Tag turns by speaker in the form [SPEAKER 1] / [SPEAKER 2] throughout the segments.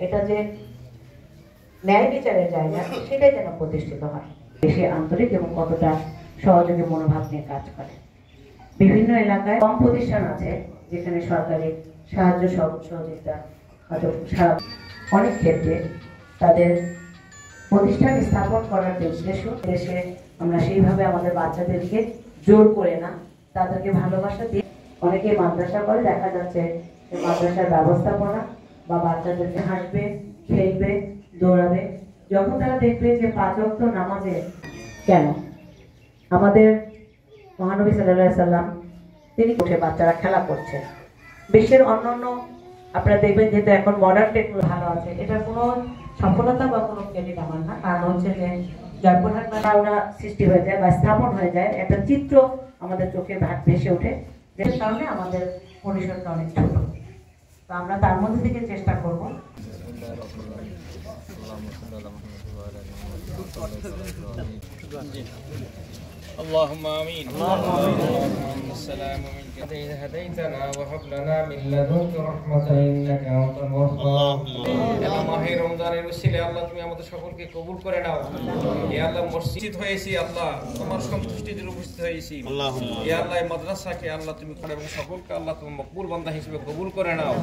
[SPEAKER 1] এটা যে ন্যায় বিচারের জায়গা সেটাই যেন প্রতিষ্ঠিত হয়। দেশে আন্তরিক এবং কতটা সহযোগী মনোভাব নিয়ে কাজ করে। বিভিন্ন এলাকায় কম প্রতিষ্ঠান আছে যেখানে সরকারি সাহায্য সহযোগিতা অনেক ক্ষেত্রে তাদের প্রতিষ্ঠান স্থাপন করার যে উদ্দেশ্য, দেশে আমরা সেইভাবে আমাদের বাচ্চাদেরকে জোর করে না, তাদেরকে ভালোবাসা দিয়ে অনেকে মাদ্রাসা করে। দেখা যাচ্ছে মাদ্রাসার ব্যবস্থাপনা বা বাচ্চাদেরকে হাসবে, খেলবে, দৌড়াবে, যখন তারা দেখবে যে 5 ওয়াক্ত নামাজে কেন আমাদের মহানবী সাল্লাল্লাহু আলাইহি সাল্লাম তিনি উঠে বাচ্চারা খেলা করছে। বিশ্বের অন্যান্য আপনারা দেখবেন যেহেতু এখন মডার্ন টেকনোলজি ভালো আছে, এটা কোনো সফলতা বা কোনো ক্রেডিট আমার না, কারণ হচ্ছে যে জয়পুরহাট মেলা সৃষ্টি হয়ে যায় বা স্থাপন হয়ে যায়, একটা চিত্র আমাদের চোখে ভেসে ওঠে, যেটার কারণে আমাদের পরিসরটা অনেক ছোট। তো আমরা তার মধ্যে থেকে চেষ্টা করবো।
[SPEAKER 2] اللهم آمين. اللهم السلام منك هديتنا وهب لنا من لدنك رحمة إنك أنت الوهاب. আল্লাহ মাহে রমজানের উসিলে আল্লাহ তুমি আমাদের সকলকে কবুল করে নাও। ইয়া আল্লাহ মসজিদ হয়েছি আল্লাহ তোমার সন্তুষ্টিতে উপস্থিত হয়েছি। ইয়া আল্লাহ মাদ্রাসাকে আল্লাহ তুমি করে এবং সকলকে আল্লাহ তুমি মকবুল বান্দা হিসেবে কবুল করে নাও।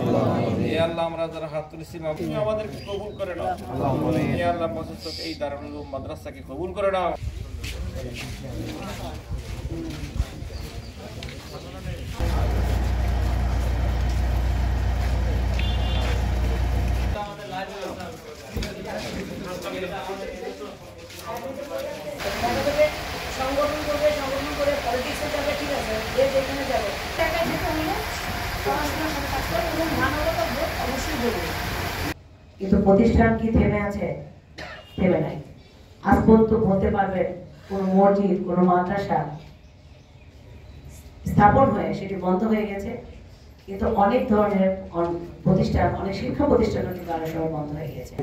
[SPEAKER 2] ইয়া আল্লাহ আমরা যারা হাত তুলেছি তুমি আমাদেরকে কবুল করে নাও। ইয়া আল্লাহ মসজিদ এই দারুল উলুম মাদ্রাসাকে কবুল করে নাও।
[SPEAKER 1] সংগঠন করে পলিটিক্সে যাবে, ঠিক আছে, যে যেখানে যাবে কিন্তু প্রতিষ্ঠান কি থেমে আছে? থেমে নাই। আজ পর্যন্ত বলতে পারবেন কোন মসজিদ, কোন মাদ্রাসা স্থাপন হয়ে সেটি বন্ধ হয়ে গেছে, কিন্তু অনেক ধরনের প্রতিষ্ঠান, অনেক শিক্ষা প্রতিষ্ঠানও কিন্তু অনেক সময় বন্ধ হয়ে গেছে।